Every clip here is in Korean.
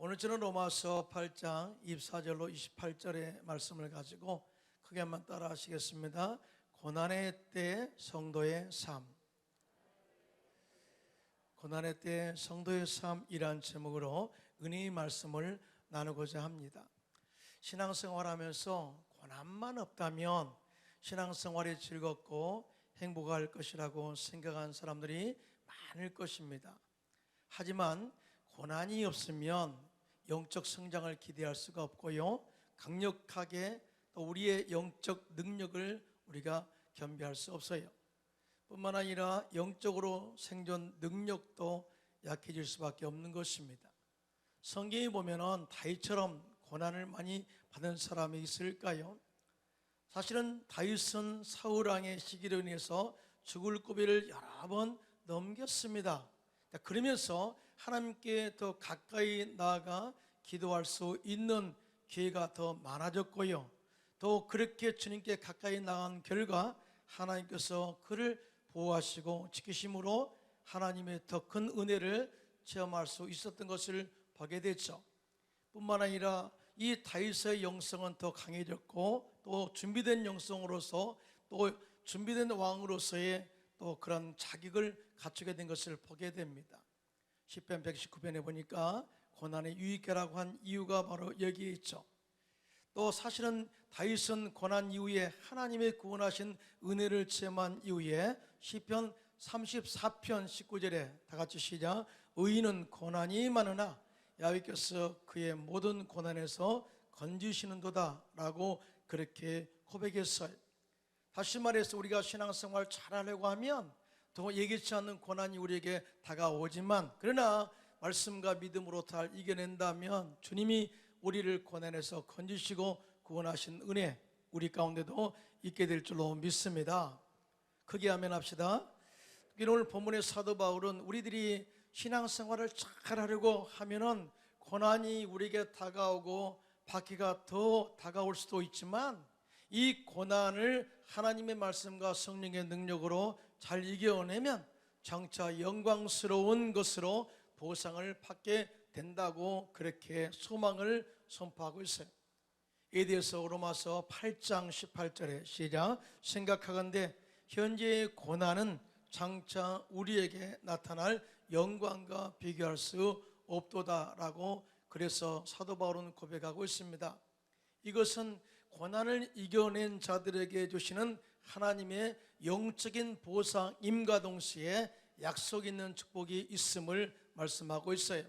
오늘 저는 로마서 8장 24절로 28절의 말씀을 가지고 크게 한번 따라 하시겠습니다. 고난의 때 성도의 삶. 고난의 때 성도의 삶이란 제목으로 은혜의 말씀을 나누고자 합니다. 신앙생활하면서 고난만 없다면 신앙생활이 즐겁고 행복할 것이라고 생각하는 사람들이 많을 것입니다. 하지만 고난이 없으면 영적 성장을 기대할 수가 없고요, 강력하게 또 우리의 영적 능력을 우리가 겸비할 수 없어요. 뿐만 아니라 영적으로 생존 능력도 약해질 수밖에 없는 것입니다. 성경에 보면은 다윗처럼 고난을 많이 받은 사람이 있을까요? 사실은 다윗은 사울 왕의 시기로 인해서 죽을 고비를 여러 번 넘겼습니다. 그러면서 하나님께 더 가까이 나아가 기도할 수 있는 기회가 더 많아졌고요, 또 그렇게 주님께 가까이 나간 결과 하나님께서 그를 보호하시고 지키심으로 하나님의 더 큰 은혜를 체험할 수 있었던 것을 보게 됐죠. 뿐만 아니라 이 다윗의 영성은 더 강해졌고, 또 준비된 영성으로서, 또 준비된 왕으로서의 또 그런 자격을 갖추게 된 것을 보게 됩니다. 시편 119편에 보니까 고난의 유익계라고 한 이유가 바로 여기에 있죠. 또 사실은 다윗은 고난 이후에 하나님의 구원하신 은혜를 체험한 이후에 시편 34편 19절에 다 같이 시작. 의인은 고난이 많으나 야훼께서 그의 모든 고난에서 건지시는도다 라고 그렇게 고백했어요. 다시 말해서 우리가 신앙생활 잘하려고 하면 더 예기치 않는 고난이 우리에게 다가오지만, 그러나 말씀과 믿음으로 잘 이겨낸다면 주님이 우리를 고난에서 건지시고 구원하신 은혜 우리 가운데도 있게 될 줄로 믿습니다. 크게 아멘 합시다. 오늘 본문의 사도 바울은 우리들이 신앙생활을 잘하려고 하면은 고난이 우리에게 다가오고 박해가 더 다가올 수도 있지만, 이 고난을 하나님의 말씀과 성령의 능력으로 잘 이겨내면 장차 영광스러운 것으로 보상을 받게 된다고 그렇게 소망을 선포하고 있어요. 이에 대해서 로마서 8장 18절에 시작. 생각하건대 현재의 고난은 장차 우리에게 나타날 영광과 비교할 수 없도다라고 그래서 사도 바울은 고백하고 있습니다. 이것은 고난을 이겨낸 자들에게 주시는 하나님의 영적인 보상임과 동시에 약속 있는 축복이 있음을 말씀하고 있어요.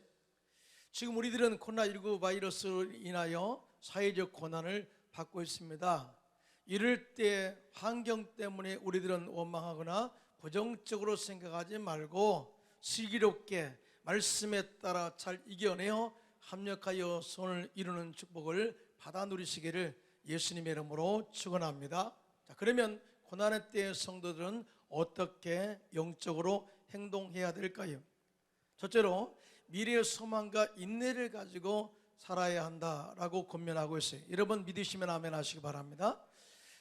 지금 우리들은 코로나19 바이러스로 인하여 사회적 고난을 받고 있습니다. 이럴 때 환경 때문에 우리들은 원망하거나 부정적으로 생각하지 말고 슬기롭게 말씀에 따라 잘 이겨내어 합력하여 손을 이루는 축복을 받아 누리시기를 예수님의 이름으로 축원합니다. 자, 그러면 고난의 때의 성도들은 어떻게 영적으로 행동해야 될까요? 첫째로 미래의 소망과 인내를 가지고 살아야 한다라고 권면하고 있어요. 여러분 믿으시면 아멘 하시기 바랍니다.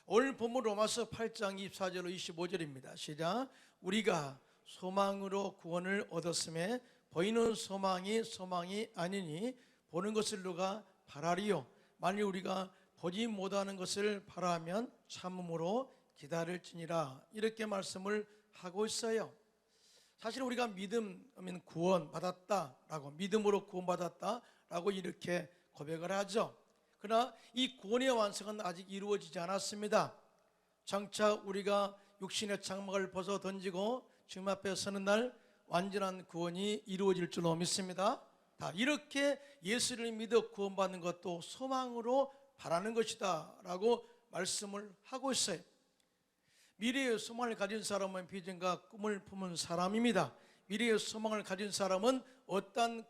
오늘 본문 로마서 8장 24절로 25절입니다. 시작. 우리가 소망으로 구원을 얻었음에 보이는 소망이 아니니 보는 것을 누가 바라리요. 만일 우리가 보지 못하는 것을 바라면 참음으로 기다릴지니라. 이렇게 말씀을 하고 있어요. 사실 우리가 믿으면 구원받았다라고, 믿음으로 구원받았다라고 이렇게 고백을 하죠. 그러나 이 구원의 완성은 아직 이루어지지 않았습니다. 장차 우리가 육신의 장막을 벗어 던지고 주님 앞에 서는 날 완전한 구원이 이루어질 줄로 믿습니다. 다 이렇게 예수를 믿어 구원받는 것도 소망으로 바라는 것이다 라고 말씀을 하고 있어요. 미래의 소망을 가진 사람은 비전과 꿈을 품은 사람입니다. 미래의 소망을 가진 사람은 어떠한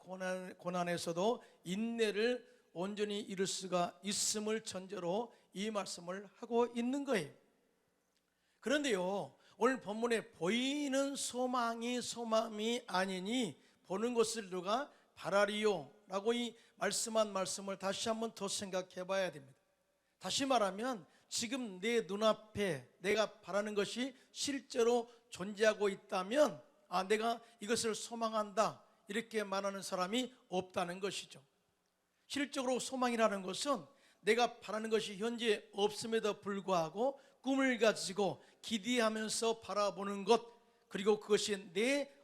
고난에서도 인내를 온전히 이룰 수가 있음을 전제로 이 말씀을 하고 있는 거예요. 그런데요, 오늘 본문에 보이는 소망이 아니니 보는 것을 누가 바라리요 라고 이 말씀한 말씀을 다시 한번 더 생각해 봐야 됩니다. 다시 말하면 지금 내 눈앞에 내가 바라는 것이 실제로 존재하고 있다면 내가 이것을 소망한다 이렇게 말하는 사람이 없다는 것이죠. 실적으로 소망이라는 것은 내가 바라는 것이 현재 없음에도 불구하고 꿈을 가지고 기대하면서 바라보는 것, 그리고 그것이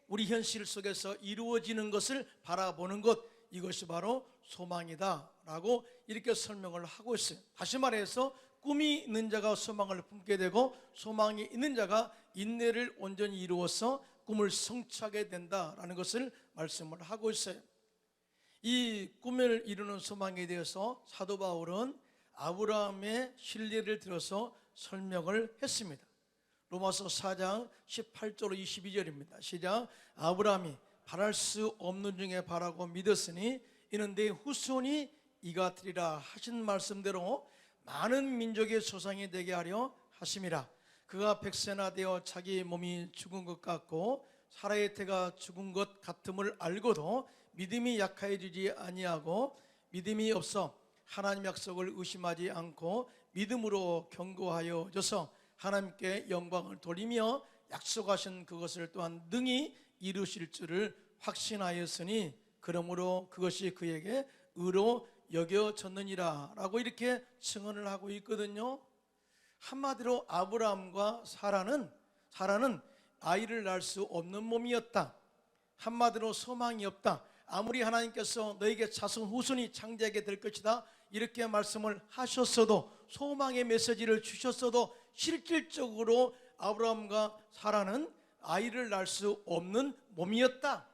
우리 현실 속에서 이루어지는 것을 바라보는 것, 이것이 바로 소망이다 라고 이렇게 설명을 하고 있어요. 다시 말해서 꿈이 있는 자가 소망을 품게 되고, 소망이 있는 자가 인내를 온전히 이루어서 꿈을 성취하게 된다라는 것을 말씀을 하고 있어요. 이 꿈을 이루는 소망에 대해서 사도 바울은 아브라함의 신뢰를 들어서 설명을 했습니다. 로마서 4장 18절 22절입니다. 시작. 아브라함이 바랄 수 없는 중에 바라고 믿었으니 이는 내 후손이 이같으리라 하신 말씀대로 많은 민족의 조상이 되게 하려 하심이라. 그가 백세나 되어 자기 몸이 죽은 것 같고 사라의 태가 죽은 것 같음을 알고도 믿음이 약해지지 아니하고 믿음이 없어 하나님 약속을 의심하지 않고 믿음으로 견고하여져서 하나님께 영광을 돌리며 약속하신 그것을 또한 능히 이루실 줄을 확신하였으니 그러므로 그것이 그에게 의로 여겨졌느니라 라고 이렇게 증언을 하고 있거든요. 한마디로 아브라함과 사라는 아이를 낳을 수 없는 몸이었다. 한마디로 소망이 없다. 아무리 하나님께서 너에게 자손 후손이 창대하게 될 것이다 이렇게 말씀을 하셨어도, 소망의 메시지를 주셨어도 실질적으로 아브라함과 사라는 아이를 낳을 수 없는 몸이었다.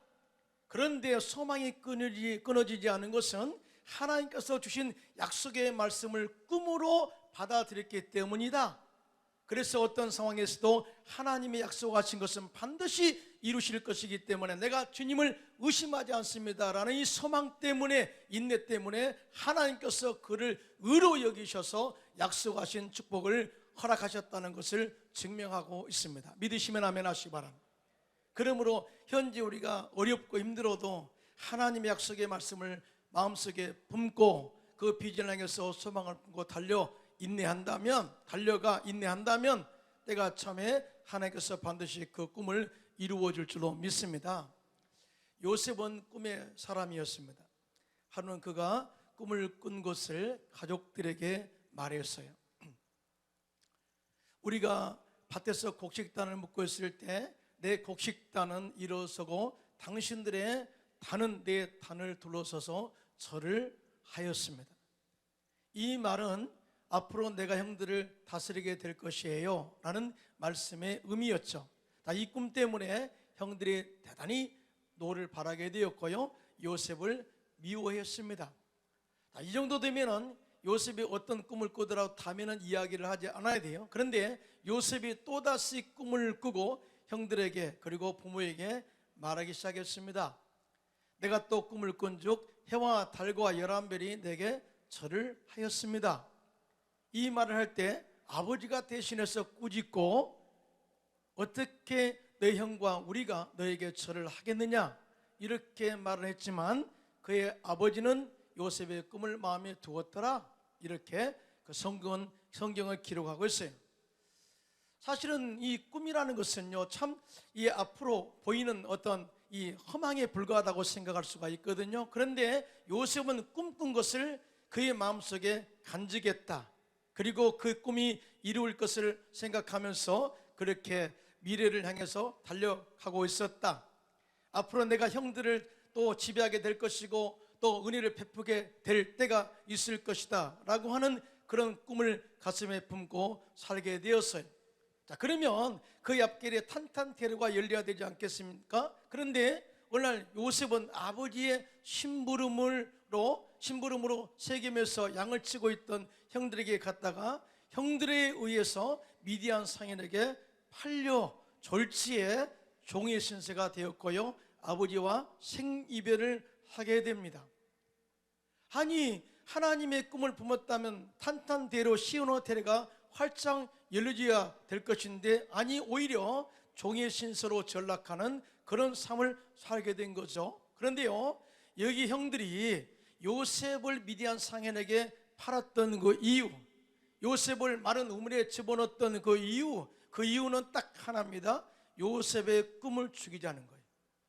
그런데 소망이 끊어지지 않은 것은 하나님께서 주신 약속의 말씀을 꿈으로 받아들였기 때문이다. 그래서 어떤 상황에서도 하나님의 약속하신 것은 반드시 이루실 것이기 때문에 내가 주님을 의심하지 않습니다 라는 이 소망 때문에, 인내 때문에 하나님께서 그를 의로 여기셔서 약속하신 축복을 허락하셨다는 것을 증명하고 있습니다. 믿으시면 아멘 하시기 바랍니다. 그러므로 현재 우리가 어렵고 힘들어도 하나님의 약속의 말씀을 마음속에 품고 그 비전을 향해서 소망을 품고 달려가 인내한다면 때가 참에 하나님께서 반드시 그 꿈을 이루어 줄 줄로 믿습니다. 요셉은 꿈의 사람이었습니다. 하루는 그가 꿈을 꾼 것을 가족들에게 말했어요. 우리가 밭에서 곡식단을 묶고 있을 때 내 곡식단은 일어서고 당신들의 단은 내 단을 둘러서서 절을 하였습니다. 이 말은 앞으로 내가 형들을 다스리게 될 것이에요 라는 말씀의 의미였죠. 이 꿈 때문에 형들이 대단히 노를 바라게 되었고요, 요셉을 미워했습니다. 이 정도 되면은 요셉이 어떤 꿈을 꾸더라도 다음에는 이야기를 하지 않아야 돼요. 그런데 요셉이 또다시 꿈을 꾸고 형들에게 그리고 부모에게 말하기 시작했습니다. 내가 또 꿈을 꾼즉 해와 달과 11별이 내게 절을 하였습니다. 이 말을 할 때 아버지가 대신해서 꾸짖고 어떻게 내 형과 우리가 너에게 절을 하겠느냐 이렇게 말을 했지만 그의 아버지는 요셉의 꿈을 마음에 두었더라 이렇게 그 성경을 기록하고 있어요. 사실은 이 꿈이라는 것은요, 참 이 앞으로 보이는 어떤 이 허망에 불과하다고 생각할 수가 있거든요. 그런데 요셉은 꿈꾼 것을 그의 마음속에 간직했다. 그리고 그 꿈이 이루어질 것을 생각하면서 그렇게 미래를 향해서 달려가고 있었다. 앞으로 내가 형들을 또 지배하게 될 것이고 또 은혜를 베푸게 될 때가 있을 것이다 라고 하는 그런 꿈을 가슴에 품고 살게 되었어요. 자, 그러면 그 앞길에 탄탄대로가 열려야 되지 않겠습니까? 그런데 오늘날 요셉은 아버지의 심부름으로 세겜에서 양을 치고 있던 형들에게 갔다가 형들에 의해서 미디안 상인에게 팔려 졸지에 종의 신세가 되었고요, 아버지와 생이별을 하게 됩니다. 아니, 하나님의 꿈을 품었다면 탄탄대로 시온호텔가 활짝 열려져야 될 것인데 아니 오히려 종의 신세로 전락하는 그런 삶을 살게 된 거죠. 그런데요, 여기 형들이 요셉을 미디안 상인에게 팔았던 그 이유, 요셉을 마른 우물에 집어넣었던 그 이유는 딱 하나입니다. 요셉의 꿈을 죽이자는 거예요.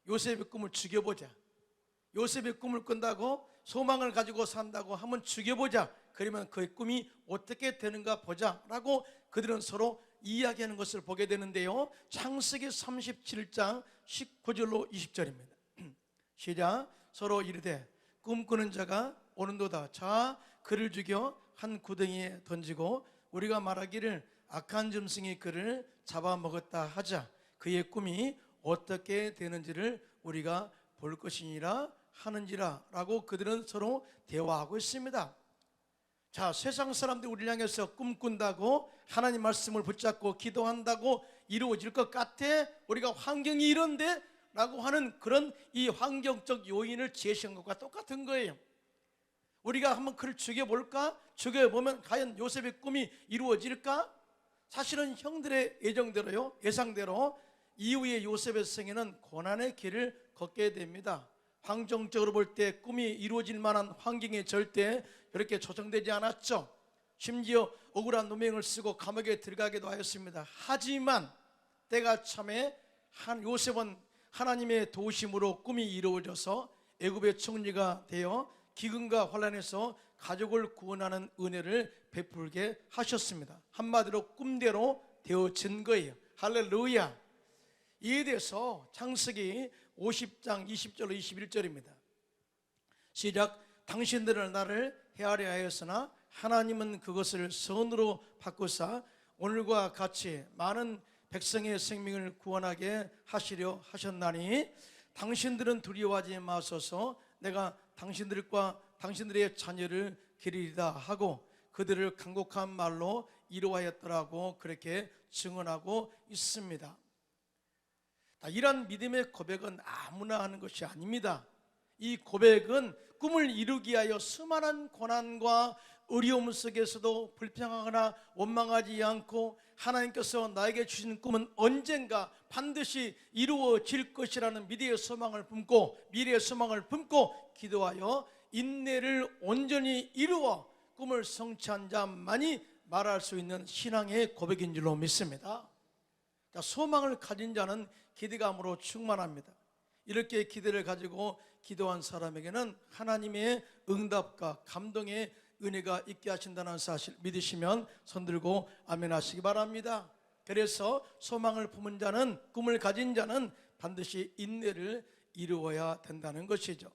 요셉의 꿈을 죽여보자. 요셉의 꿈을 꾼다고 소망을 가지고 산다고 한번 죽여보자. 그러면 그의 꿈이 어떻게 되는가 보자 라고 그들은 서로 이야기하는 것을 보게 되는데요, 창세기 37장 19절로 20절입니다 시작. 서로 이르되 꿈꾸는 자가 오는도다. 자, 그를 죽여 한 구덩이에 던지고 우리가 말하기를 악한 짐승이 그를 잡아먹었다 하자. 그의 꿈이 어떻게 되는지를 우리가 볼 것이니라 하는지라 라고 그들은 서로 대화하고 있습니다. 자, 세상 사람들이 우리를 향해서 꿈꾼다고 하나님 말씀을 붙잡고 기도한다고 이루어질 것 같아? 우리가 환경이 이런데? 라고 하는 그런 이 환경적 요인을 제시한 것과 똑같은 거예요. 우리가 한번 그를 죽여볼까? 죽여보면 과연 요셉의 꿈이 이루어질까? 사실은 형들의 예정대로요, 예상대로 이후에 요셉의 생애는 고난의 길을 걷게 됩니다. 환경적으로 볼 때 꿈이 이루어질 만한 환경이 절대 이렇게 조성되지 않았죠. 심지어 억울한 누명을 쓰고 감옥에 들어가기도 하였습니다. 하지만 때가 참에 요셉은 하나님의 도우심으로 꿈이 이루어져서 애굽의 총리가 되어 기근과 환난에서 가족을 구원하는 은혜를 베풀게 하셨습니다. 한마디로 꿈대로 되어진 거예요. 할렐루야. 이에 대해서 창세기 50장 20절로 21절입니다 시작. 당신들은 나를 헤아려 하였으나 하나님은 그것을 선으로 바꾸사 오늘과 같이 많은 백성의 생명을 구원하게 하시려 하셨나니 당신들은 두려워하지 마소서. 내가 당신들과 당신들의 자녀를 기리리다 하고 그들을 간곡한 말로 이루하였더라고 그렇게 증언하고 있습니다. 이런 믿음의 고백은 아무나 하는 것이 아닙니다. 이 고백은 꿈을 이루기 위하여 수많은 고난과 어려움 속에서도 불평하거나 원망하지 않고 하나님께서 나에게 주신 꿈은 언젠가 반드시 이루어질 것이라는 미래의 소망을 품고 기도하여 인내를 온전히 이루어 꿈을 성취한 자만이 말할 수 있는 신앙의 고백인 줄로 믿습니다. 소망을 가진 자는 기대감으로 충만합니다. 이렇게 기대를 가지고 기도한 사람에게는 하나님의 응답과 감동의 은혜가 있게 하신다는 사실 믿으시면 손들고 아멘 하시기 바랍니다. 그래서 소망을 품은 자는, 꿈을 가진 자는 반드시 인내를 이루어야 된다는 것이죠.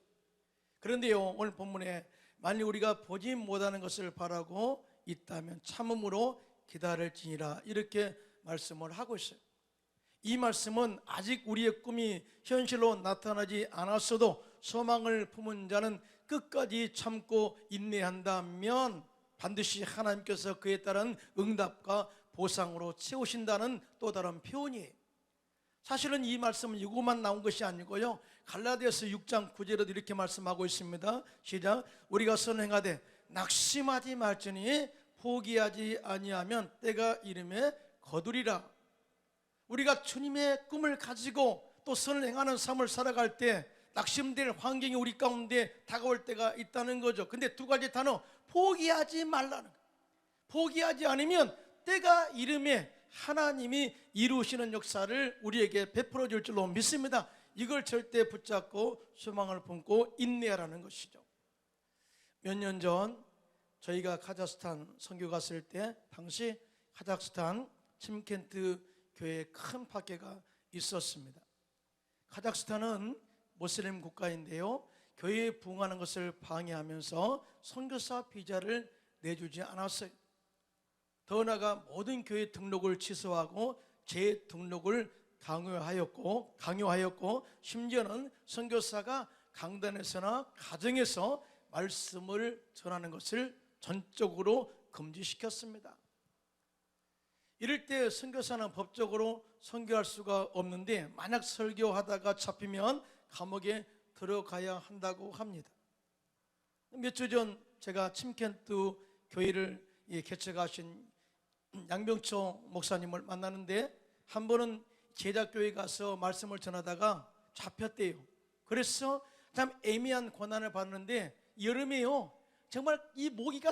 그런데요, 오늘 본문에 만일 우리가 보지 못하는 것을 바라고 있다면 참음으로 기다릴지니라 이렇게 말씀을 하고 있어요. 이 말씀은 아직 우리의 꿈이 현실로 나타나지 않았어도 소망을 품은 자는 끝까지 참고 인내한다면 반드시 하나님께서 그에 따른 응답과 보상으로 채우신다는 또 다른 표현이에요. 사실은 이 말씀은 이것만 나온 것이 아니고요, 갈라디아서 6장 9절에도 이렇게 말씀하고 있습니다. 시작. 우리가 선행하되 낙심하지 말지니 포기하지 아니하면 때가 이름에 거두리라. 우리가 주님의 꿈을 가지고 또 선행하는 삶을 살아갈 때 낙심될 환경이 우리 가운데 다가올 때가 있다는 거죠. 근데 두 가지 단어, 포기하지 말라는 거예요. 포기하지 않으면 때가 이름에 하나님이 이루시는 역사를 우리에게 베풀어 줄 줄로 믿습니다. 이걸 절대 붙잡고 소망을 품고 인내하라는 것이죠. 몇 년 전 저희가 카자흐스탄 선교 갔을 때 당시 카자흐스탄 침켄트 교회에 큰 파괴가 있었습니다. 카자흐스탄은 모슬림 국가인데요, 교회에 부흥하는 것을 방해하면서 선교사 비자를 내주지 않았어요. 더 나아가 모든 교회 등록을 취소하고 재등록을 강요하였고 심지어는 선교사가 강단에서나 가정에서 말씀을 전하는 것을 전적으로 금지시켰습니다. 이럴 때 선교사는 법적으로 선교할 수가 없는데 만약 설교하다가 잡히면 감옥에 들어가야 한다고 합니다. 몇 주 전 제가 침켄트 교회를 개척하신 양병초 목사님을 만나는데 한 번은 제자교회 가서 말씀을 전하다가 잡혔대요. 그래서 참 애매한 고난을 받는데 여름에요, 정말 이 모기가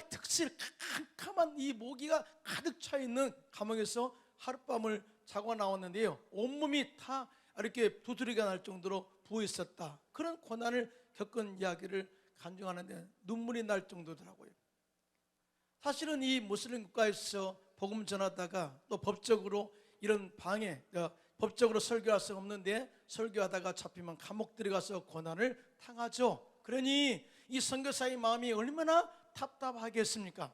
캄캄한 이 모기가 가득 차 있는 감옥에서 하룻밤을 자고 나왔는데요, 온몸이 다 이렇게 두드리가 날 정도로 부어 있었다. 그런 고난을 겪은 이야기를 간증하는데 눈물이 날 정도더라고요. 사실은 이 무슬림 국가에서 복음 전하다가 또 법적으로 이런 방해, 법적으로 설교할 수 없는데 설교하다가 잡히면 감옥 들어가서 고난을 당하죠. 그러니 이 선교사의 마음이 얼마나 답답하겠습니까?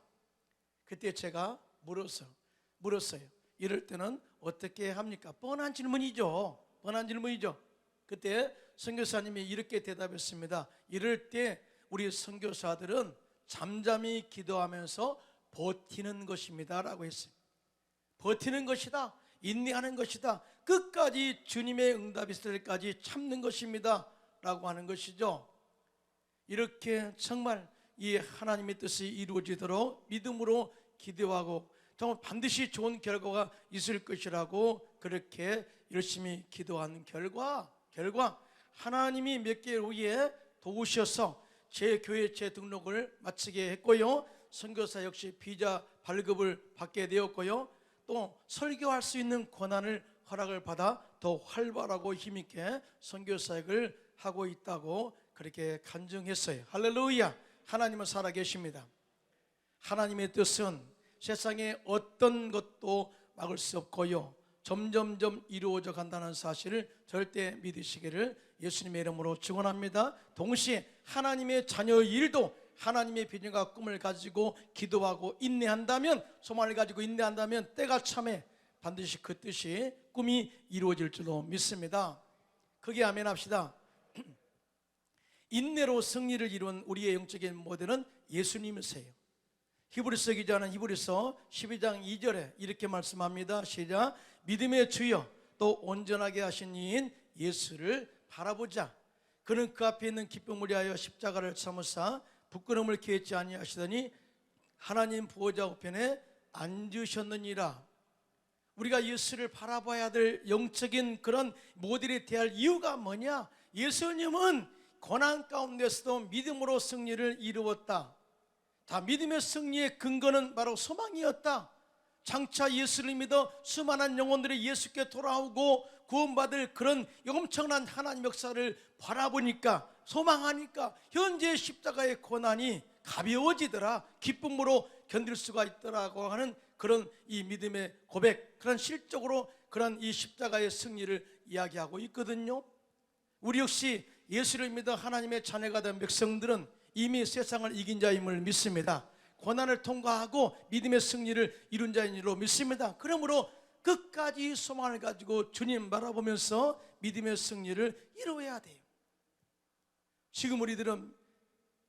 그때 제가 물었어요. 이럴 때는 어떻게 합니까? 뻔한 질문이죠. 그때 선교사님이 이렇게 대답했습니다. 이럴 때 우리 선교사들은 잠잠히 기도하면서 버티는 것입니다 라고 했어요. 버티는 것이다, 인내하는 것이다, 끝까지 주님의 응답이 있을 때까지 참는 것입니다 라고 하는 것이죠. 이렇게 정말 이 하나님의 뜻이 이루어지도록 믿음으로 기도하고 정말 반드시 좋은 결과가 있을 것이라고 그렇게 열심히 기도한 결과 하나님이 몇 개월 후에 도우셔서 제 교회 재등록을 마치게 했고요, 선교사 역시 비자 발급을 받게 되었고요, 또 설교할 수 있는 권한을 허락을 받아 더 활발하고 힘있게 선교사역을 하고 있다고 그렇게 간증했어요. 할렐루야. 하나님은 살아계십니다. 하나님의 뜻은 세상에 어떤 것도 막을 수 없고요, 점점점 이루어져 간다는 사실을 절대 믿으시기를 예수님의 이름으로 축원합니다. 동시에 하나님의 자녀의 일도 하나님의 비전과 꿈을 가지고 기도하고 인내한다면, 소망을 가지고 인내한다면 때가 참에 반드시 그 뜻이 꿈이 이루어질 줄로 믿습니다. 크게 아멘 합시다. 인내로 승리를 이룬 우리의 영적인 모델은 예수님이세요. 히브리서 기자는 히브리서 12장 2절에 이렇게 말씀합니다. 시작. 믿음의 주여 또 온전하게 하신 이인 예수를 바라보자. 그는 그 앞에 있는 기쁨을 위하여 십자가를 참으사 부끄러움을 기했지 아니하시더니 하나님 보호자 우편에 앉으셨느니라. 우리가 예수를 바라봐야 될 영적인 그런 모델이 되어야 할 이유가 뭐냐? 예수님은 고난 가운데서도 믿음으로 승리를 이루었다. 다 믿음의 승리의 근거는 바로 소망이었다. 장차 예수를 믿어 수많은 영혼들이 예수께 돌아오고 구원받을 그런 엄청난 하나님 역사를 바라보니까, 소망하니까 현재 십자가의 고난이 가벼워지더라, 기쁨으로 견딜 수가 있더라고 하는 그런 이 믿음의 고백, 그런 실적으로 그런 이 십자가의 승리를 이야기하고 있거든요. 우리 역시 예수를 믿어 하나님의 자녀가 된 백성들은 이미 세상을 이긴 자임을 믿습니다. 고난을 통과하고 믿음의 승리를 이룬 자인 줄로 믿습니다. 그러므로 끝까지 소망을 가지고 주님 바라보면서 믿음의 승리를 이루어야 돼요. 지금 우리들은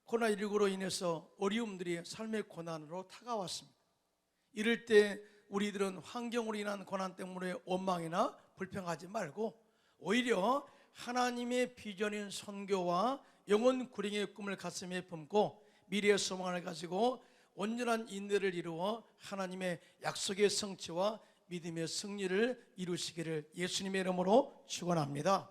코로나19로 인해서 어려움들이 삶의 고난으로 다가왔습니다. 이럴 때 우리들은 환경으로 인한 고난 때문에 원망이나 불평하지 말고 오히려 하나님의 비전인 선교와 영혼 구령의 꿈을 가슴에 품고 미래의 소망을 가지고 온전한 인내를 이루어 하나님의 약속의 성취와 믿음의 승리를 이루시기를 예수님의 이름으로 축원합니다.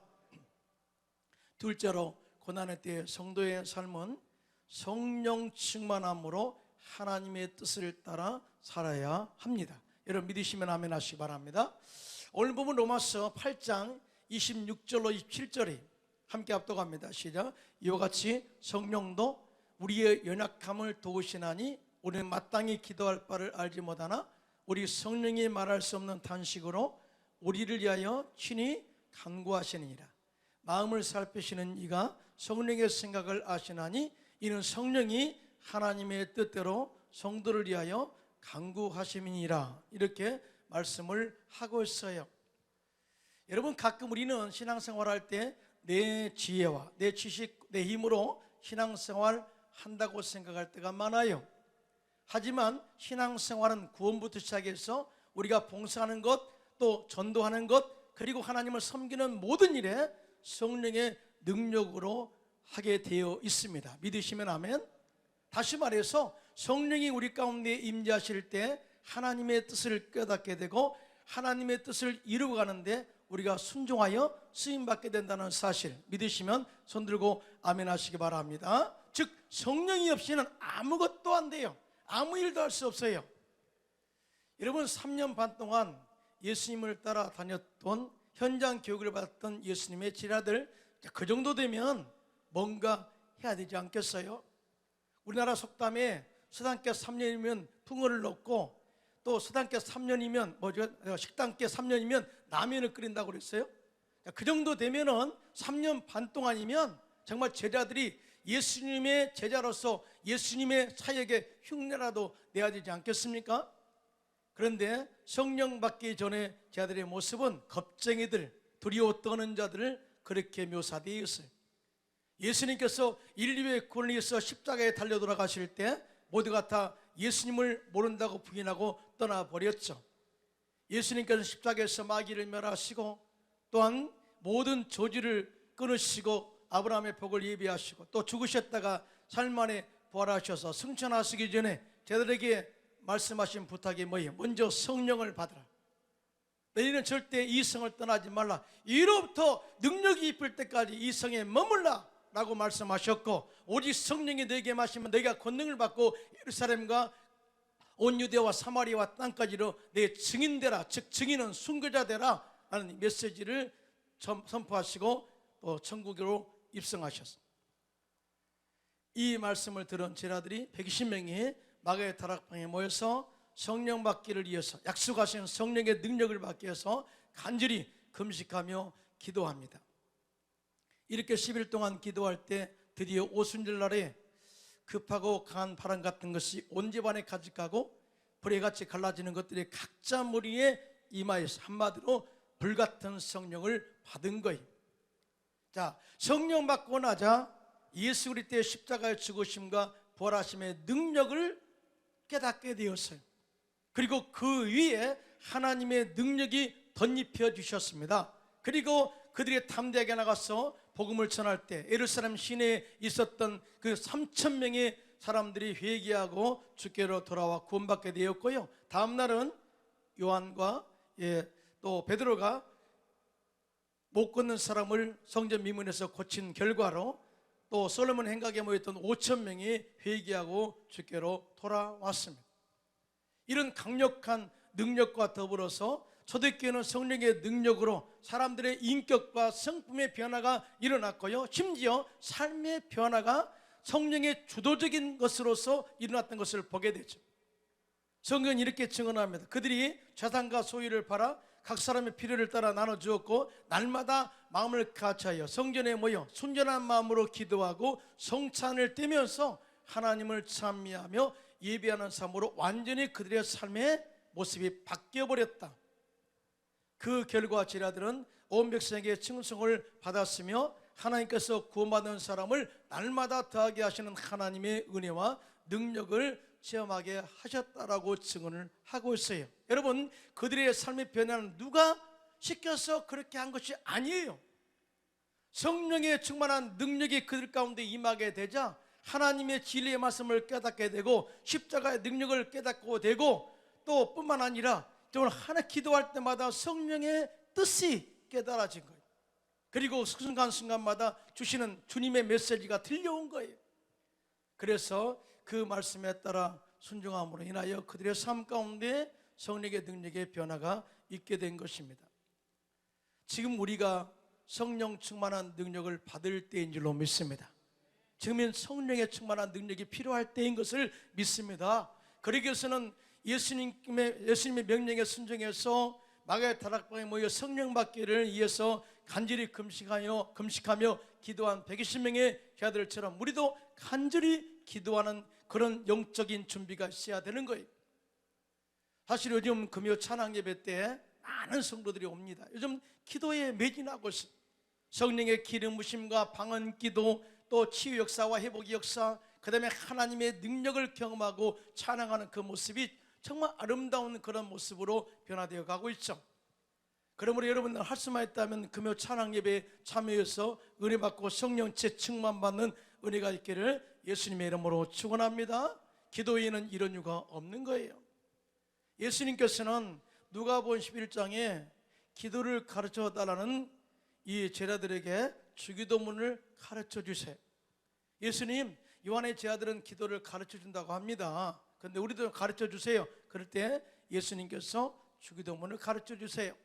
둘째로, 고난의 때 성도의 삶은 성령 충만함으로 하나님의 뜻을 따라 살아야 합니다. 여러분 믿으시면 아멘 하시기 바랍니다. 오늘 보면 로마서 8장 26절로 27절이 함께 압독합니다. 시작. 이와 같이 성령도 우리의 연약함을 도우시나니 우리는 마땅히 기도할 바를 알지 못하나 우리 성령이 말할 수 없는 탄식으로 우리를 위하여 친히 간구하시느니라. 마음을 살피시는 이가 성령의 생각을 아시나니 이는 성령이 하나님의 뜻대로 성도를 위하여 간구하심이니라. 이렇게 말씀을 하고 있어요. 여러분, 가끔 우리는 신앙생활할 때 내 지혜와 내 지식, 내 힘으로 신앙생활 한다고 생각할 때가 많아요. 하지만 신앙생활은 구원부터 시작해서 우리가 봉사하는 것, 또 전도하는 것, 그리고 하나님을 섬기는 모든 일에 성령의 능력으로 하게 되어 있습니다. 믿으시면 아멘. 다시 말해서 성령이 우리 가운데 임재하실 때 하나님의 뜻을 깨닫게 되고 하나님의 뜻을 이루어가는데 우리가 순종하여 쓰임받게 된다는 사실 믿으시면 손들고 아멘 하시기 바랍니다. 즉 성령이 없이는 아무것도 안 돼요. 아무 일도 할 수 없어요. 여러분, 3년 반 동안 예수님을 따라 다녔던, 현장 교육을 받았던 예수님의 제자들, 그 정도 되면 뭔가 해야 되지 않겠어요? 우리나라 속담에 수단께 3년이면 붕어를 넣고, 또 수단께 3년이면 식당께 3년이면 라면을 끓인다고 그랬어요. 그 정도 되면은 3년 반 동안이면 정말 제자들이 예수님의 제자로서 예수님의 사역에 흉내라도 내야 되지 않겠습니까? 그런데 성령 받기 전에 제자들의 모습은 겁쟁이들, 두려워 떠는 자들을 그렇게 묘사되어 있어요. 예수님께서 인류의 구원을 위해서 십자가에 달려 돌아가실 때 모두가 다 예수님을 모른다고 부인하고 떠나버렸죠. 예수님께서 십자가에서 마귀를 멸하시고, 또한 모든 조지를 끊으시고 아브라함의 복을 예비하시고, 또 죽으셨다가 삶 만에 부활하셔서 승천하시기 전에 제자들에게 말씀하신 부탁이 뭐예요? 먼저 성령을 받으라. 너희는 절대 이 성을 떠나지 말라. 이로부터 능력이 입을 때까지 이 성에 머물라 라고 말씀하셨고, 오직 성령이 너에게 마시면 너희가 권능을 받고 예루살렘과 온 유대와 사마리아와 땅까지로 내 증인되라. 즉 증인은 순교자 되라 라는 메시지를 선포하시고 또 천국으로 입성하셨습니다. 이 말씀을 들은 제자들이 120명이 마가의 다락방에 모여서 성령 받기를 위해서, 약속하신 성령의 능력을 받기 위해서 간절히 금식하며 기도합니다. 이렇게 10일 동안 기도할 때 드디어 오순절 날에 급하고 강한 바람 같은 것이 온 집안에 가득하고 불에같이 갈라지는 것들이 각자 머리에 이마에서, 한마디로 불같은 성령을 받은 거예요. 자, 성령 받고 나자 예수 그리스도의 십자가의 죽으심과 부활하심의 능력을 깨닫게 되었어요. 그리고 그 위에 하나님의 능력이 덧입혀 주셨습니다. 그리고 그들이 담대하게 나가서 복음을 전할 때 예루살렘 시내에 있었던 그 3,000명의 사람들이 회개하고 주께로 돌아와 구원받게 되었고요. 다음 날은 요한과 또 베드로가 못 걷는 사람을 성전 미문에서 고친 결과로 또 솔로몬 행각에 모였던 5,000명이 회개하고 주께로 돌아왔습니다. 이런 강력한 능력과 더불어서 초대교회는 성령의 능력으로 사람들의 인격과 성품의 변화가 일어났고요, 심지어 삶의 변화가 성령의 주도적인 것으로서 일어났던 것을 보게 되죠. 성경은 이렇게 증언합니다. 그들이 재산과 소유를 팔아 각 사람의 필요를 따라 나눠주었고, 날마다 마음을 같이하여 성전에 모여 순전한 마음으로 기도하고 성찬을 떼면서 하나님을 찬미하며 예배하는 삶으로 완전히 그들의 삶의 모습이 바뀌어버렸다. 그 결과 제자들은 온 백성에게 칭송을 받았으며 하나님께서 구원받은 사람을 날마다 더하게 하시는 하나님의 은혜와 능력을 체험하게 하셨다라고 증언을 하고 있어요. 여러분, 그들의 삶의 변화는 누가 시켜서 그렇게 한 것이 아니에요. 성령의 충만한 능력이 그들 가운데 임하게 되자 하나님의 진리의 말씀을 깨닫게 되고 십자가의 능력을 깨닫고 되고, 또 뿐만 아니라 정말 하나 기도할 때마다 성령의 뜻이 깨달아진 거예요. 그리고 순간순간마다 주시는 주님의 메시지가 들려온 거예요. 그래서 그 말씀에 따라 순종함으로 인하여 그들의 삶 가운데 성령의 능력의 변화가 있게 된 것입니다. 지금 우리가 성령 충만한 능력을 받을 때인 줄로 믿습니다. 지금은 성령의 충만한 능력이 필요할 때인 것을 믿습니다. 그러기 위해서는 예수님의 명령에 순종해서 마가의 다락방에 모여 성령 받기를 위해서 간절히 금식하며 기도한 120명의 제자들처럼 우리도 간절히 기도하는 그런 영적인 준비가 있어야 되는 거예요. 사실 요즘 금요 찬양 예배 때 많은 성도들이 옵니다. 요즘 기도에 매진하고 있어요. 성령의 기름 부심과 방언 기도, 또 치유 역사와 회복 역사, 그 다음에 하나님의 능력을 경험하고 찬양하는 그 모습이 정말 아름다운 그런 모습으로 변화되어 가고 있죠. 그러므로 여러분들 할 수만 있다면 금요 찬양 예배에 참여해서 은혜 받고 성령 충만 받는 은혜가 있기를 예수님의 이름으로 축원합니다. 기도 외에는 이런 이유가 없는 거예요. 예수님께서는 누가복음 11장에 기도를 가르쳐 달라는 이 제자들에게 주기도문을 가르쳐 주세요. 예수님, 요한의 제자들은 기도를 가르쳐 준다고 합니다. 그런데 우리도 가르쳐 주세요. 그럴 때 예수님께서 주기도문을 가르쳐 주세요.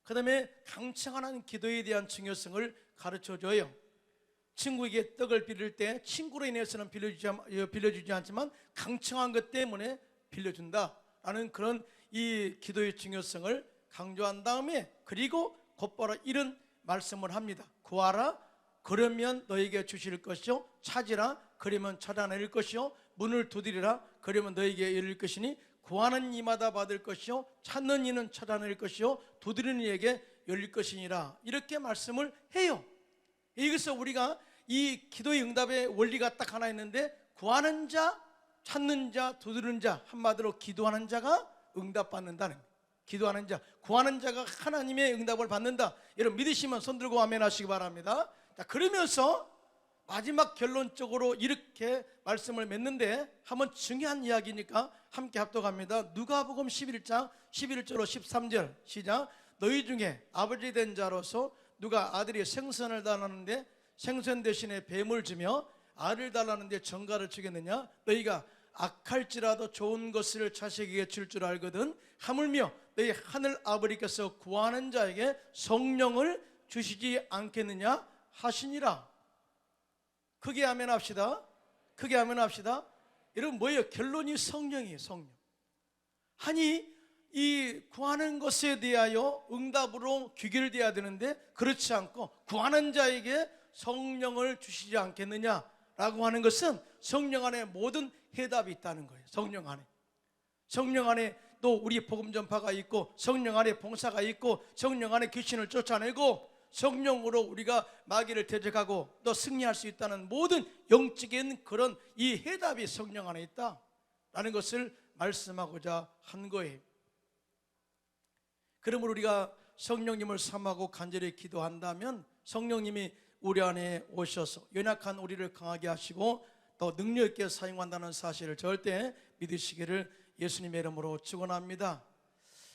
그 다음에 강청하는 기도에 대한 중요성을 가르쳐 줘요. 친구에게 떡을 빌릴 때 친구로 인해서는 빌려주지 않지만 강청한 것 때문에 빌려준다라는 그런 이 기도의 중요성을 강조한 다음에, 그리고 곧바로 이런 말씀을 합니다. 구하라, 그러면 너에게 주실 것이요, 찾으라, 그러면 찾아낼 것이요, 문을 두드리라, 그러면 너에게 열릴 것이니 구하는 이마다 받을 것이요, 찾는 이는 찾아낼 것이요, 두드리는 이에게 열릴 것이니라. 이렇게 말씀을 해요. 여기서 우리가 이 기도의 응답의 원리가 딱 하나 있는데, 구하는 자, 찾는 자, 두드리는 자, 한마디로 기도하는 자가 응답받는다는 거예요. 기도하는 자, 구하는 자가 하나님의 응답을 받는다. 여러분 믿으시면 손 들고 아멘 하시기 바랍니다. 자, 그러면서 마지막 결론적으로 이렇게 말씀을 맺는데, 한번 중요한 이야기니까 함께 합독합니다. 누가복음 11장 11절로 13절 시작. 너희 중에 아버지 된 자로서 누가 아들이 생선을 달라는데 생선 대신에 뱀을 주며 알을 달라는데 정갈을 주겠느냐? 너희가 악할지라도 좋은 것을 자식에게 줄 줄 알거든. 하물며 너희 하늘 아버지께서 구하는 자에게 성령을 주시지 않겠느냐 하시니라. 크게 아멘 합시다. 크게 아멘 합시다. 여러분 뭐예요? 결론이 성령이에요. 성령. 아니 이 구하는 것에 대하여 응답으로 귀결되어야 되는데 그렇지 않고 구하는 자에게 성령을 주시지 않겠느냐라고 하는 것은 성령 안에 모든 해답이 있다는 거예요. 성령 안에. 성령 안에 또 우리 복음 전파가 있고, 성령 안에 봉사가 있고, 성령 안에 귀신을 쫓아내고, 성령으로 우리가 마귀를 대적하고 또 승리할 수 있다는 모든 영적인 그런 이 해답이 성령 안에 있다라는 것을 말씀하고자 한 거예요. 그러므로 우리가 성령님을 삼하고 간절히 기도한다면 성령님이 우리 안에 오셔서 연약한 우리를 강하게 하시고 또 능력 있게 사용한다는 사실을 절대 믿으시기를 예수님의 이름으로 축원합니다.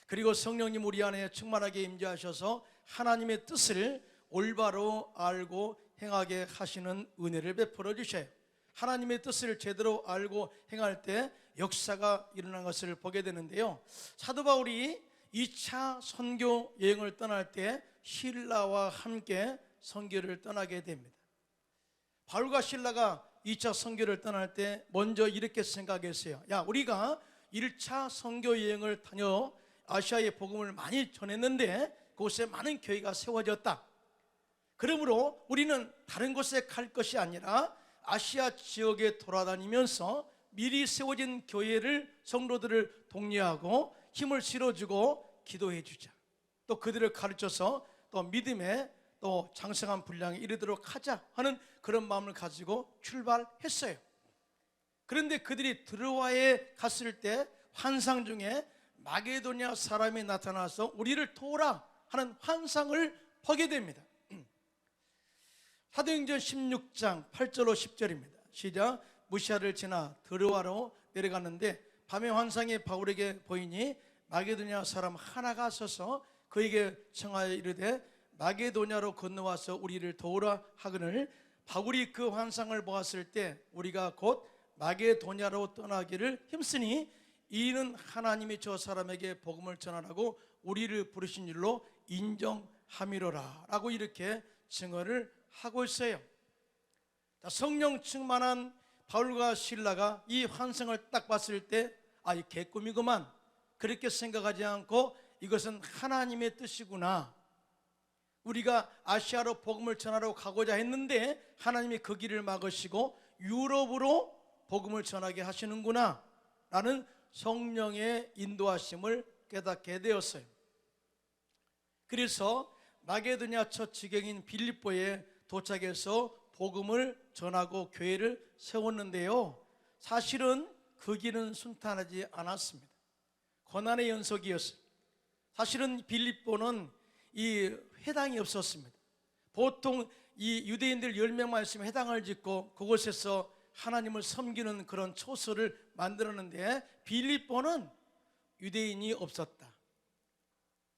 그리고 성령님 우리 안에 충만하게 임재하셔서 하나님의 뜻을 올바로 알고 행하게 하시는 은혜를 베풀어 주셔요. 하나님의 뜻을 제대로 알고 행할 때 역사가 일어난 것을 보게 되는데요, 사도 바울이 2차 선교 여행을 떠날 때 실라와 함께 선교를 떠나게 됩니다. 바울과 실라가 2차 선교를 떠날 때 먼저 이렇게 생각했어요. 야, 우리가 1차 선교 여행을 다녀 아시아의 복음을 많이 전했는데 그곳에 많은 교회가 세워졌다. 그러므로 우리는 다른 곳에 갈 것이 아니라 아시아 지역에 돌아다니면서 미리 세워진 교회를, 성도들을 독려하고 힘을 실어주고 기도해 주자. 또 그들을 가르쳐서 또 믿음에 또 장성한 분량에 이르도록 하자 하는 그런 마음을 가지고 출발했어요. 그런데 그들이 드로아에 갔을 때 환상 중에 마게도냐 사람이 나타나서 우리를 도우라 하는 환상을 보게 됩니다. 사도행전 16장 8절로 10절입니다. 시작. 무시아를 지나 드로아로 내려갔는데 밤의 환상이 바울에게 보이니 마게도냐 사람 하나가 서서 그에게 청하여 이르되 마게도냐로 건너와서 우리를 도우라 하거늘 바울이 그 환상을 보았을 때 우리가 곧 마게도냐로 떠나기를 힘쓰니 이는 하나님이 저 사람에게 복음을 전하라고 우리를 부르신 일로 인정함이로라 라고 이렇게 증언을 하고 있어요. 성령 충만한 바울과 실라가 이 환상을 딱 봤을 때 아, 이 개꿈이구만 그렇게 생각하지 않고 이것은 하나님의 뜻이구나, 우리가 아시아로 복음을 전하러 가고자 했는데 하나님이 그 길을 막으시고 유럽으로 복음을 전하게 하시는구나 라는 성령의 인도하심을 깨닫게 되었어요. 그래서 마게도냐 첫 지경인 빌립보에 도착해서 복음을 전하고 교회를 세웠는데요, 사실은 그 길은 순탄하지 않았습니다. 고난의 연속이었어요. 사실은 빌립보는 이 회당이 없었습니다. 보통 이 유대인들 10명만 있으면 회당을 짓고 그곳에서 하나님을 섬기는 그런 초소를 만들었는데 빌립보는 유대인이 없었다.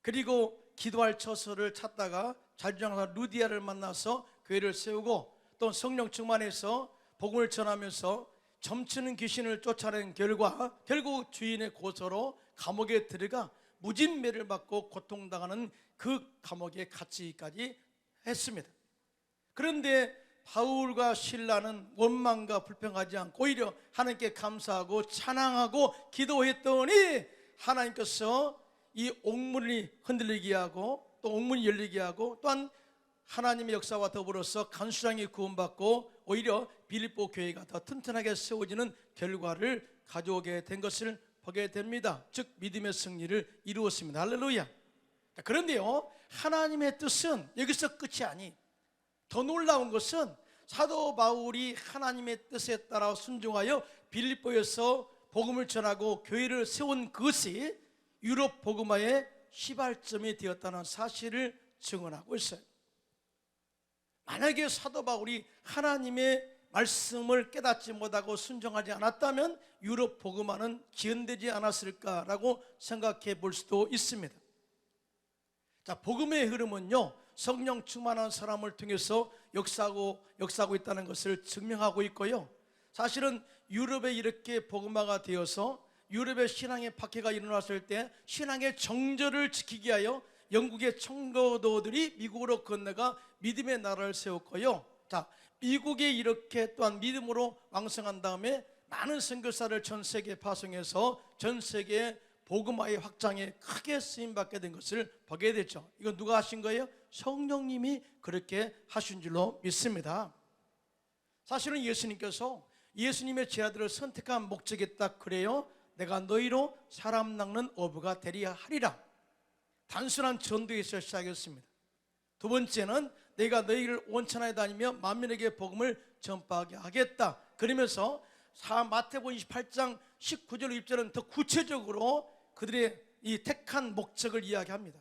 그리고 기도할 처소를 찾다가 자주장사 루디아를 만나서 교회를 세우고 또 성령 충만해서 복음을 전하면서 점치는 귀신을 쫓아낸 결과 결국 주인의 고소로 감옥에 들어가 무진매를 받고 고통당하는 그 감옥에 갇히기까지 했습니다. 그런데 바울과 실라는 원망과 불평하지 않고 오히려 하나님께 감사하고 찬양하고 기도했더니 하나님께서 이 옥문이 흔들리게 하고 또 옥문이 열리게 하고 또한 하나님의 역사와 더불어서 간수장이 구원받고 오히려 빌립보 교회가 더 튼튼하게 세워지는 결과를 가져오게 된 것을 보게 됩니다. 즉 믿음의 승리를 이루었습니다. 할렐루야. 그런데요, 하나님의 뜻은 여기서 끝이 아니, 더 놀라운 것은 사도 바울이 하나님의 뜻에 따라 순종하여 빌립보에서 복음을 전하고 교회를 세운 그것이 유럽 복음화의 시발점이 되었다는 사실을 증언하고 있어요. 만약에 사도 바울이 하나님의 말씀을 깨닫지 못하고 순종하지 않았다면 유럽 복음화는 지연되지 않았을까라고 생각해 볼 수도 있습니다. 자, 복음의 흐름은요, 성령 충만한 사람을 통해서 역사하고 있다는 것을 증명하고 있고요. 사실은 유럽에 이렇게 복음화가 되어서 유럽의 신앙의 박해가 일어났을 때 신앙의 정절을 지키기 위하여 영국의 청교도들이 미국으로 건너가 믿음의 나라를 세웠고요. 자, 미국이 이렇게 또한 믿음으로 왕성한 다음에 많은 선교사를 전 세계에 파송해서 전 세계에 복음화의 확장에 크게 쓰임받게 된 것을 보게 되죠. 이건 누가 하신 거예요? 성령님이 그렇게 하신 줄로 믿습니다. 사실은 예수님께서 예수님의 제자들을 선택한 목적이 딱 그래요. 내가 너희로 사람 낚는 어부가 되리라 하리라. 단순한 전도에서 시작했습니다. 두 번째는 내가 너희를 온천하에 다니며 만민에게 복음을 전파하게 하겠다. 그러면서 마태복음 28장 19절 20절은 더 구체적으로 그들의 이 택한 목적을 이야기합니다.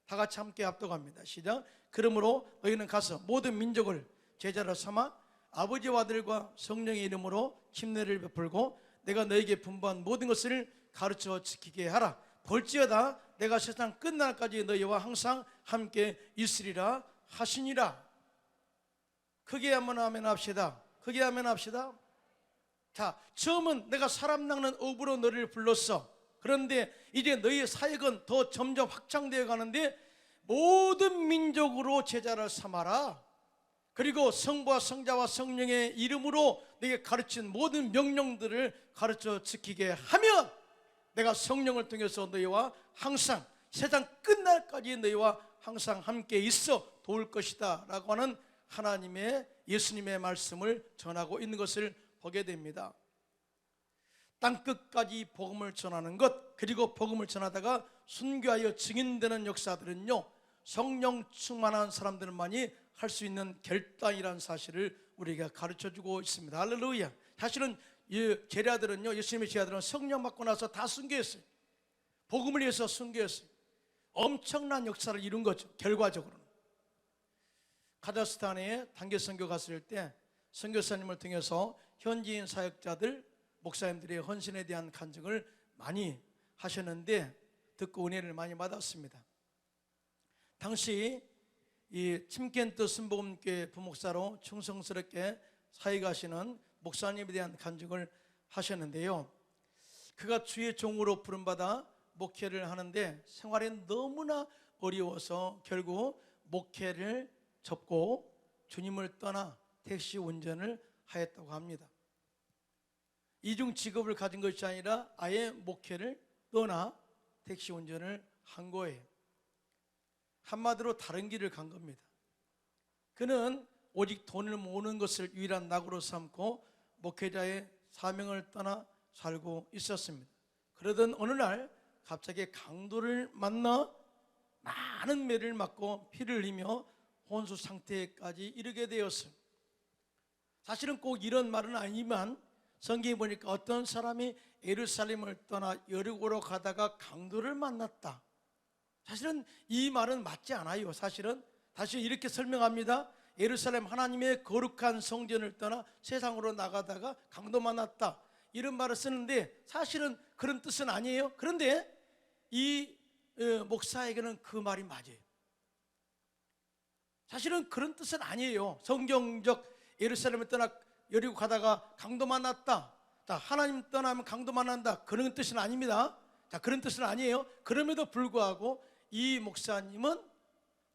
다 같이 함께 합독합니다. 시작. 그러므로 너희는 가서 모든 민족을 제자로 삼아 아버지와 아들과 성령의 이름으로 침례를 베풀고 내가 너희에게 분부한 모든 것을 가르쳐 지키게 하라. 볼지어다 내가 세상 끝날까지 너희와 항상 함께 있으리라 하시니라. 크게 한번 아멘 합시다. 크게 아멘 합시다. 자, 처음은 내가 사람 낚는 어부로 너희를 불렀어. 그런데 이제 너희의 사역은 더 점점 확장되어 가는데 모든 민족으로 제자를 삼아라. 그리고 성부와 성자와 성령의 이름으로 너희에게 가르친 모든 명령들을 가르쳐 지키게 하면 내가 성령을 통해서 너희와 항상 세상 끝날까지 너희와 항상 함께 있어 도울 것이다 라고 하는 하나님의 예수님의 말씀을 전하고 있는 것을 보게 됩니다. 땅끝까지 복음을 전하는 것, 그리고 복음을 전하다가 순교하여 증인되는 역사들은요, 성령 충만한 사람들만이 할 수 있는 결단이라는 사실을 우리가 가르쳐주고 있습니다. 할렐루야. 사실은 제자들은요, 예수님의 제자들은 성령 받고 나서 다 순교했어요. 복음을 위해서 순교했어요. 엄청난 역사를 이룬 거죠. 결과적으로는 카자흐스탄에 단계 선교 갔을 때 선교사님을 통해서 현지인 사역자들, 목사님들의 헌신에 대한 간증을 많이 하셨는데 듣고 은혜를 많이 받았습니다. 당시 이 침켄트 순복음교회 부목사로 충성스럽게 사역하시는 목사님에 대한 간증을 하셨는데요, 그가 주의 종으로 부름받아 목회를 하는데 생활이 너무나 어려워서 결국 목회를 접고 주님을 떠나 택시 운전을 하였다고 합니다. 이중 직업을 가진 것이 아니라 아예 목회를 떠나 택시 운전을 한 거예요. 한마디로 다른 길을 간 겁니다. 그는 오직 돈을 모으는 것을 유일한 낙으로 삼고 목회자의 사명을 떠나 살고 있었습니다. 그러던 어느 날 갑자기 강도를 만나 많은 매를 맞고 피를 흘리며 혼수 상태까지 이르게 되었어요. 사실은 꼭 이런 말은 아니지만 성경에 보니까 어떤 사람이 예루살렘을 떠나 여리고로 가다가 강도를 만났다. 사실은 이 말은 맞지 않아요. 사실은 다시 이렇게 설명합니다. 예루살렘 하나님의 거룩한 성전을 떠나 세상으로 나가다가 강도 만났다, 이런 말을 쓰는데 사실은 그런 뜻은 아니에요. 그런데 이 목사에게는 그 말이 맞아요. 사실은 그런 뜻은 아니에요. 성경적 예루살렘을 떠나 여리고 가다가 강도 만났다, 자, 하나님 떠나면 강도 만난다, 그런 뜻은 아닙니다. 자, 그런 뜻은 아니에요. 그럼에도 불구하고 이 목사님은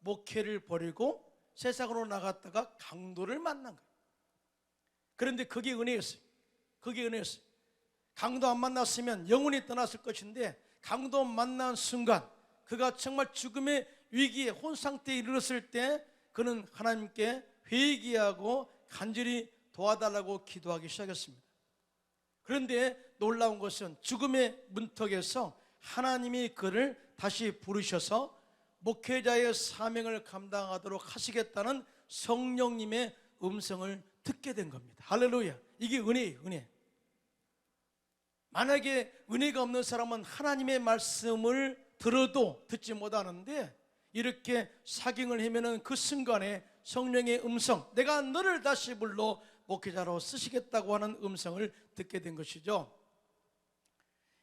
목회를 버리고 세상으로 나갔다가 강도를 만난 거예요. 그런데 그게 은혜였어요. 그게 은혜였어요. 강도 안 만났으면 영혼이 떠났을 것인데 강도 만난 순간 그가 정말 죽음의 위기에 혼상태에 이르렀을 때 그는 하나님께 회개하고 간절히 도와달라고 기도하기 시작했습니다. 그런데 놀라운 것은 죽음의 문턱에서 하나님이 그를 다시 부르셔서 목회자의 사명을 감당하도록 하시겠다는 성령님의 음성을 듣게 된 겁니다. 할렐루야. 이게 은혜예요. 은혜. 만약에 은혜가 없는 사람은 하나님의 말씀을 들어도 듣지 못하는데 이렇게 사경을 헤매는 그 순간에 성령의 음성, 내가 너를 다시 불러 목회자로 쓰시겠다고 하는 음성을 듣게 된 것이죠.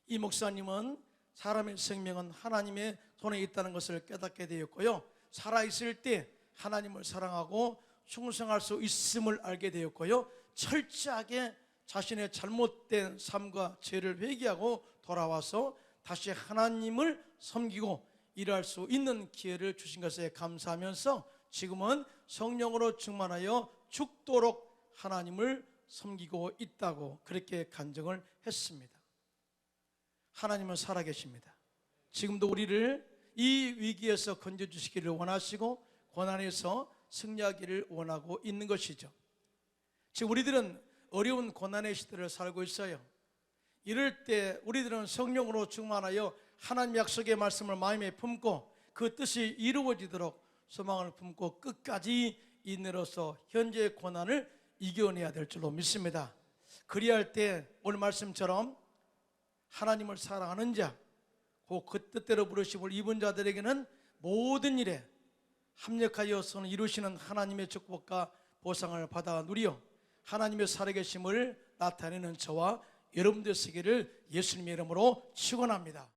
이 목사님은 사람의 생명은 하나님의 손에 있다는 것을 깨닫게 되었고요, 살아있을 때 하나님을 사랑하고 충성할 수 있음을 알게 되었고요, 철저하게 자신의 잘못된 삶과 죄를 회개하고 돌아와서 다시 하나님을 섬기고 일할 수 있는 기회를 주신 것에 감사하면서 지금은 성령으로 충만하여 죽도록 하나님을 섬기고 있다고 그렇게 간증을 했습니다. 하나님은 살아계십니다. 지금도 우리를 이 위기에서 건져주시기를 원하시고 고난에서 승리하기를 원하고 있는 것이죠. 지금 우리들은 어려운 고난의 시대를 살고 있어요. 이럴 때 우리들은 성령으로 충만하여 하나님 약속의 말씀을 마음에 품고 그 뜻이 이루어지도록 소망을 품고 끝까지 인내로서 현재의 고난을 이겨내야 될 줄로 믿습니다. 그리할 때 오늘 말씀처럼 하나님을 사랑하는 자, 그 뜻대로 부르심을 입은 자들에게는 모든 일에 합력하여서는 이루시는 하나님의 축복과 보상을 받아 누려 하나님의 살아계심을 나타내는 저와 여러분들 되시기를 예수님의 이름으로 축원합니다.